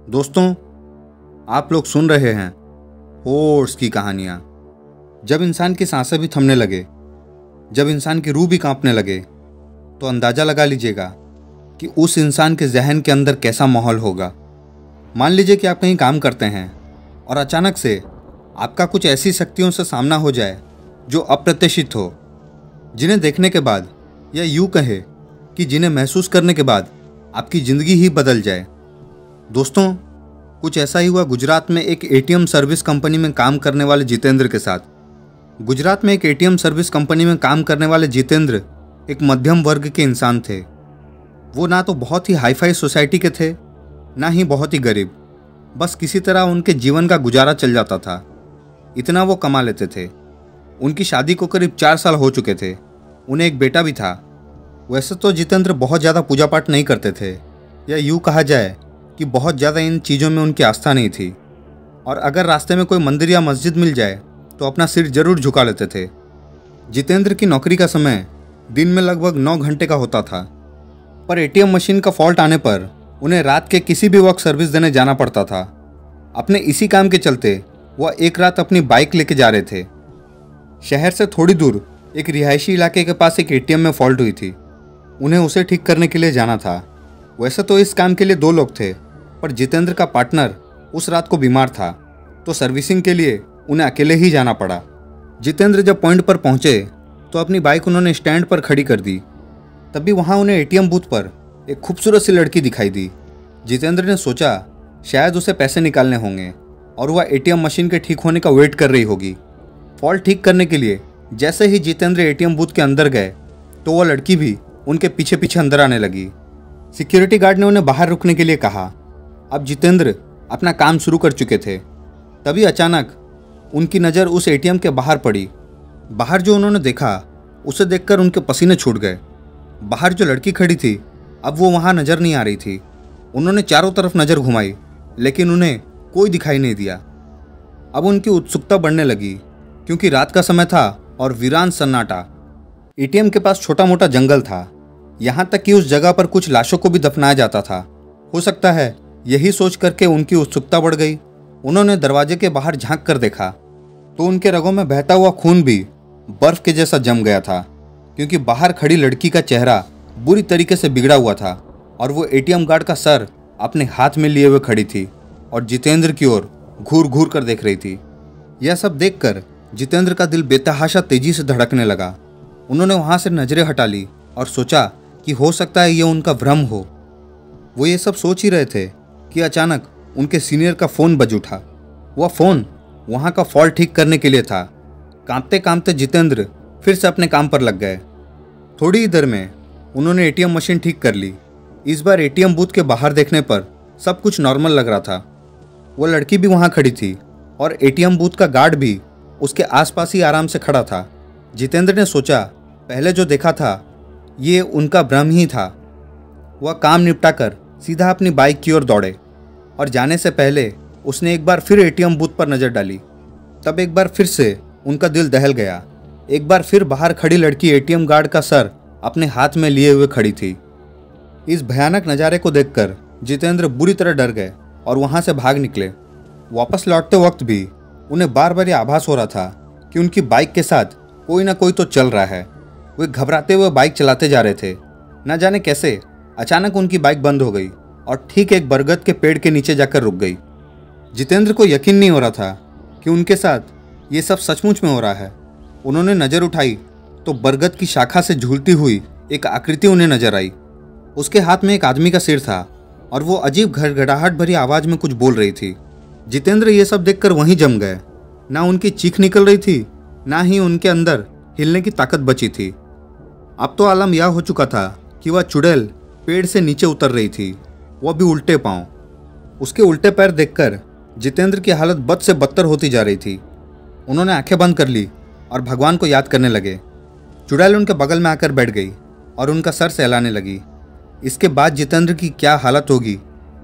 दोस्तों, आप लोग सुन रहे हैं हॉर्स की कहानियाँ। जब इंसान की सांसें भी थमने लगे, जब इंसान की रूह भी कांपने लगे, तो अंदाज़ा लगा लीजिएगा कि उस इंसान के जहन के अंदर कैसा माहौल होगा। मान लीजिए कि आप कहीं काम करते हैं और अचानक से आपका कुछ ऐसी शक्तियों से सामना हो जाए जो अप्रत्याशित हो, जिन्हें देखने के बाद या यूँ कहे कि जिन्हें महसूस करने के बाद आपकी ज़िंदगी ही बदल जाए। दोस्तों, कुछ ऐसा ही हुआ गुजरात में एक एटीएम सर्विस कंपनी में काम करने वाले जितेंद्र के साथ। गुजरात में एक एटीएम सर्विस कंपनी में काम करने वाले जितेंद्र एक मध्यम वर्ग के इंसान थे। वो ना तो बहुत ही हाईफाई सोसाइटी के थे, ना ही बहुत ही गरीब। बस किसी तरह उनके जीवन का गुजारा चल जाता था, इतना वो कमा लेते थे। उनकी शादी को करीब 4 साल हो चुके थे। उन्हें एक बेटा भी था। वैसे तो जितेंद्र बहुत ज़्यादा पूजा पाठ नहीं करते थे, या यूँ कहा जाए कि बहुत ज़्यादा इन चीज़ों में उनकी आस्था नहीं थी, और अगर रास्ते में कोई मंदिर या मस्जिद मिल जाए तो अपना सिर जरूर झुका लेते थे। जितेंद्र की नौकरी का समय दिन में लगभग 9 घंटे का होता था, पर एटीएम मशीन का फॉल्ट आने पर उन्हें रात के किसी भी वक्त सर्विस देने जाना पड़ता था। अपने इसी काम के चलते वह एक रात अपनी बाइक लेके जा रहे थे। शहर से थोड़ी दूर एक रिहायशी इलाके के पास एक एटीएम में फॉल्ट हुई थी। उन्हें उसे ठीक करने के लिए जाना था। वैसे तो इस काम के लिए 2 लोग थे, पर जितेंद्र का पार्टनर उस रात को बीमार था, तो सर्विसिंग के लिए उन्हें अकेले ही जाना पड़ा। जितेंद्र जब पॉइंट पर पहुंचे तो अपनी बाइक उन्होंने स्टैंड पर खड़ी कर दी। तभी वहां उन्हें एटीएम बूथ पर एक खूबसूरत सी लड़की दिखाई दी। जितेंद्र ने सोचा शायद उसे पैसे निकालने होंगे और वह एटीएम मशीन के ठीक होने का वेट कर रही होगी। फॉल्ट ठीक करने के लिए जैसे ही जितेंद्र एटीएम बूथ के अंदर गए तो वह लड़की भी उनके पीछे पीछे अंदर आने लगी। सिक्योरिटी गार्ड ने उन्हें बाहर रुकने के लिए कहा। अब जितेंद्र अपना काम शुरू कर चुके थे। तभी अचानक उनकी नज़र उस एटीएम के बाहर पड़ी। बाहर जो उन्होंने देखा उसे देखकर उनके पसीने छूट गए। बाहर जो लड़की खड़ी थी अब वो वहाँ नज़र नहीं आ रही थी। उन्होंने चारों तरफ नज़र घुमाई, लेकिन उन्हें कोई दिखाई नहीं दिया। अब उनकी उत्सुकता बढ़ने लगी, क्योंकि रात का समय था और वीरान सन्नाटा। एटीएम के पास छोटा मोटा जंगल था, यहाँ तक कि उस जगह पर कुछ लाशों को भी दफनाया जाता था। हो सकता है यही सोच करके उनकी उत्सुकता बढ़ गई। उन्होंने दरवाजे के बाहर झांक कर देखा तो उनके रगों में बहता हुआ खून भी बर्फ के जैसा जम गया था, क्योंकि बाहर खड़ी लड़की का चेहरा बुरी तरीके से बिगड़ा हुआ था और वो एटीएम गार्ड का सर अपने हाथ में लिए हुए खड़ी थी और जितेंद्र की ओर घूर घूर कर देख रही थी। यह सब देखकर जितेंद्र का दिल बेतहाशा तेजी से धड़कने लगा। उन्होंने वहाँ से नजरें हटा ली और सोचा कि हो सकता है ये उनका भ्रम हो। वो ये सब सोच ही रहे थे कि अचानक उनके सीनियर का फ़ोन बज उठा। वह फ़ोन वहाँ का फॉल्ट ठीक करने के लिए था। कांपते कांपते जितेंद्र फिर से अपने काम पर लग गए। थोड़ी ही देर में उन्होंने एटीएम मशीन ठीक कर ली। इस बार एटीएम बूथ के बाहर देखने पर सब कुछ नॉर्मल लग रहा था। वो लड़की भी वहाँ खड़ी थी और एटीएम बूथ का गार्ड भी उसके आसपास ही आराम से खड़ा था। जितेंद्र ने सोचा पहले जो देखा था ये उनका भ्रम ही था। वह काम निपटा कर सीधा अपनी बाइक की ओर दौड़े और जाने से पहले उसने एक बार फिर एटीएम बूथ पर नज़र डाली। तब एक बार फिर से उनका दिल दहल गया। एक बार फिर बाहर खड़ी लड़की एटीएम गार्ड का सर अपने हाथ में लिए हुए खड़ी थी। इस भयानक नज़ारे को देखकर जितेंद्र बुरी तरह डर गए और वहाँ से भाग निकले। वापस लौटते वक्त भी उन्हें बार बार यह आभास हो रहा था कि उनकी बाइक के साथ कोई ना कोई तो चल रहा है। वे घबराते हुए बाइक चलाते जा रहे थे। न जाने कैसे अचानक उनकी बाइक बंद हो गई और ठीक एक बरगद के पेड़ के नीचे जाकर रुक गई। जितेंद्र को यकीन नहीं हो रहा था कि उनके साथ ये सब सचमुच में हो रहा है। उन्होंने नज़र उठाई तो बरगद की शाखा से झूलती हुई एक आकृति उन्हें नजर आई। उसके हाथ में एक आदमी का सिर था और वो अजीब घड़घड़ाहट भरी आवाज़ में कुछ बोल रही थी। जितेंद्र ये सब देखकर वहीं जम गए। ना उनकी चीख निकल रही थी, ना ही उनके अंदर हिलने की ताकत बची थी। अब तो आलम यह हो चुका था कि वह चुड़ैल पेड़ से नीचे उतर रही थी, वह भी उल्टे पांव। उसके उल्टे पैर देखकर जितेंद्र की हालत बद से बदतर होती जा रही थी। उन्होंने आंखें बंद कर ली और भगवान को याद करने लगे। चुड़ैल उनके बगल में आकर बैठ गई और उनका सर सहलाने लगी। इसके बाद जितेंद्र की क्या हालत होगी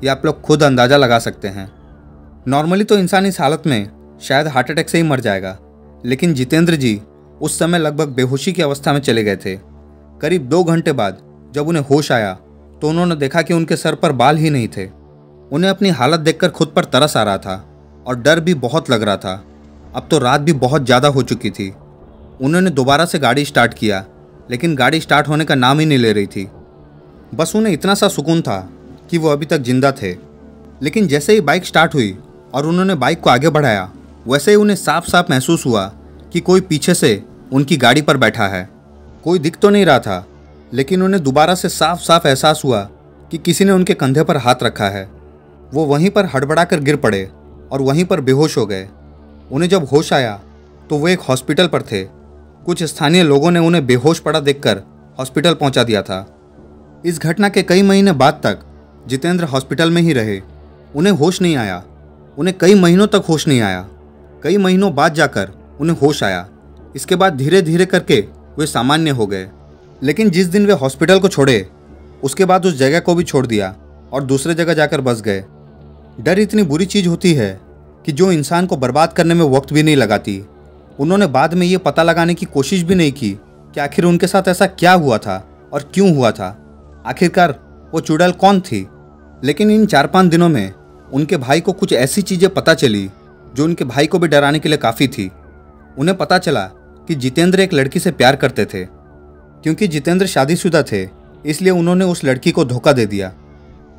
ये आप लोग खुद अंदाज़ा लगा सकते हैं। नॉर्मली तो इंसान इस हालत में शायद हार्ट अटैक से ही मर जाएगा, लेकिन जितेंद्र जी उस समय लगभग बेहोशी की अवस्था में चले गए थे। करीब 2 घंटे बाद जब उन्हें होश आया तो उन्होंने देखा कि उनके सर पर बाल ही नहीं थे। उन्हें अपनी हालत देखकर खुद पर तरस आ रहा था और डर भी बहुत लग रहा था। अब तो रात भी बहुत ज़्यादा हो चुकी थी। उन्होंने दोबारा से गाड़ी स्टार्ट किया, लेकिन गाड़ी स्टार्ट होने का नाम ही नहीं ले रही थी। बस उन्हें इतना सा सुकून था कि वो अभी तक जिंदा थे। लेकिन जैसे ही बाइक स्टार्ट हुई और उन्होंने बाइक को आगे बढ़ाया, वैसे ही उन्हें साफ साफ महसूस हुआ कि कोई पीछे से उनकी गाड़ी पर बैठा है। कोई दिख तो नहीं रहा था, लेकिन उन्हें दोबारा से साफ साफ एहसास हुआ कि किसी ने उनके कंधे पर हाथ रखा है। वो वहीं पर हड़बड़ा कर गिर पड़े और वहीं पर बेहोश हो गए। उन्हें जब होश आया तो वो एक हॉस्पिटल पर थे। कुछ स्थानीय लोगों ने उन्हें बेहोश पड़ा देखकर हॉस्पिटल पहुंचा दिया था। इस घटना के कई महीने बाद तक जितेंद्र हॉस्पिटल में ही रहे। उन्हें होश नहीं आया। उन्हें कई महीनों तक होश नहीं आया। कई महीनों बाद जाकर उन्हें होश आया। इसके बाद धीरे धीरे करके वे सामान्य हो गए। लेकिन जिस दिन वे हॉस्पिटल को छोड़े, उसके बाद उस जगह को भी छोड़ दिया और दूसरे जगह जाकर बस गए। डर इतनी बुरी चीज़ होती है कि जो इंसान को बर्बाद करने में वक्त भी नहीं लगाती। उन्होंने बाद में ये पता लगाने की कोशिश भी नहीं की कि आखिर उनके साथ ऐसा क्या हुआ था और क्यों हुआ था। आखिरकार वो चुड़ैल कौन थी। लेकिन इन 4-5 दिनों में उनके भाई को कुछ ऐसी चीज़ें पता चली जो उनके भाई को भी डराने के लिए काफ़ी थी। उन्हें पता चला कि जितेंद्र एक लड़की से प्यार करते थे। क्योंकि जितेंद्र शादीशुदा थे, इसलिए उन्होंने उस लड़की को धोखा दे दिया।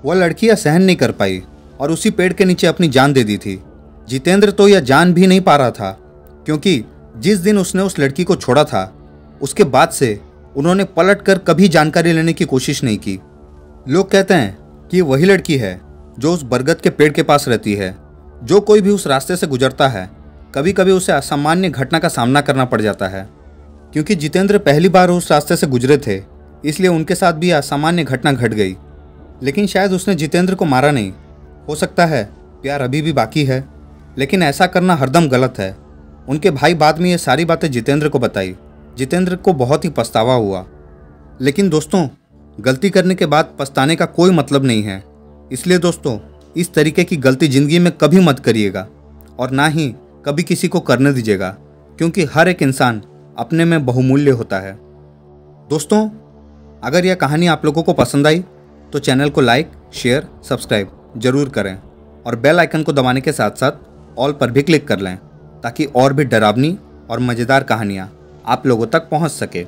वह लड़की यह सहन नहीं कर पाई और उसी पेड़ के नीचे अपनी जान दे दी थी। जितेंद्र तो यह जान भी नहीं पा रहा था, क्योंकि जिस दिन उसने उस लड़की को छोड़ा था, उसके बाद से उन्होंने पलट कर कभी जानकारी लेने की कोशिश नहीं की। लोग कहते हैं कि वही लड़की है जो उस बरगद के पेड़ के पास रहती है। जो कोई भी उस रास्ते से गुजरता है, कभी कभी उसे असामान्य घटना का सामना करना पड़ जाता है। क्योंकि जितेंद्र पहली बार उस रास्ते से गुजरे थे, इसलिए उनके साथ भी असामान्य घटना घट गई। लेकिन शायद उसने जितेंद्र को मारा नहीं। हो सकता है प्यार अभी भी बाकी है, लेकिन ऐसा करना हरदम गलत है। उनके भाई बाद में ये सारी बातें जितेंद्र को बताई। जितेंद्र को बहुत ही पछतावा हुआ। लेकिन दोस्तों, गलती करने के बाद पछताने का कोई मतलब नहीं है। इसलिए दोस्तों, इस तरीके की गलती ज़िंदगी में कभी मत करिएगा और ना ही कभी किसी को करने दीजिएगा, क्योंकि हर एक इंसान अपने में बहुमूल्य होता है। दोस्तों, अगर यह कहानी आप लोगों को पसंद आई तो चैनल को लाइक, शेयर, सब्सक्राइब जरूर करें और बेल आइकन को दबाने के साथ साथ ऑल पर भी क्लिक कर लें, ताकि और भी डरावनी और मज़ेदार कहानियाँ आप लोगों तक पहुँच सके।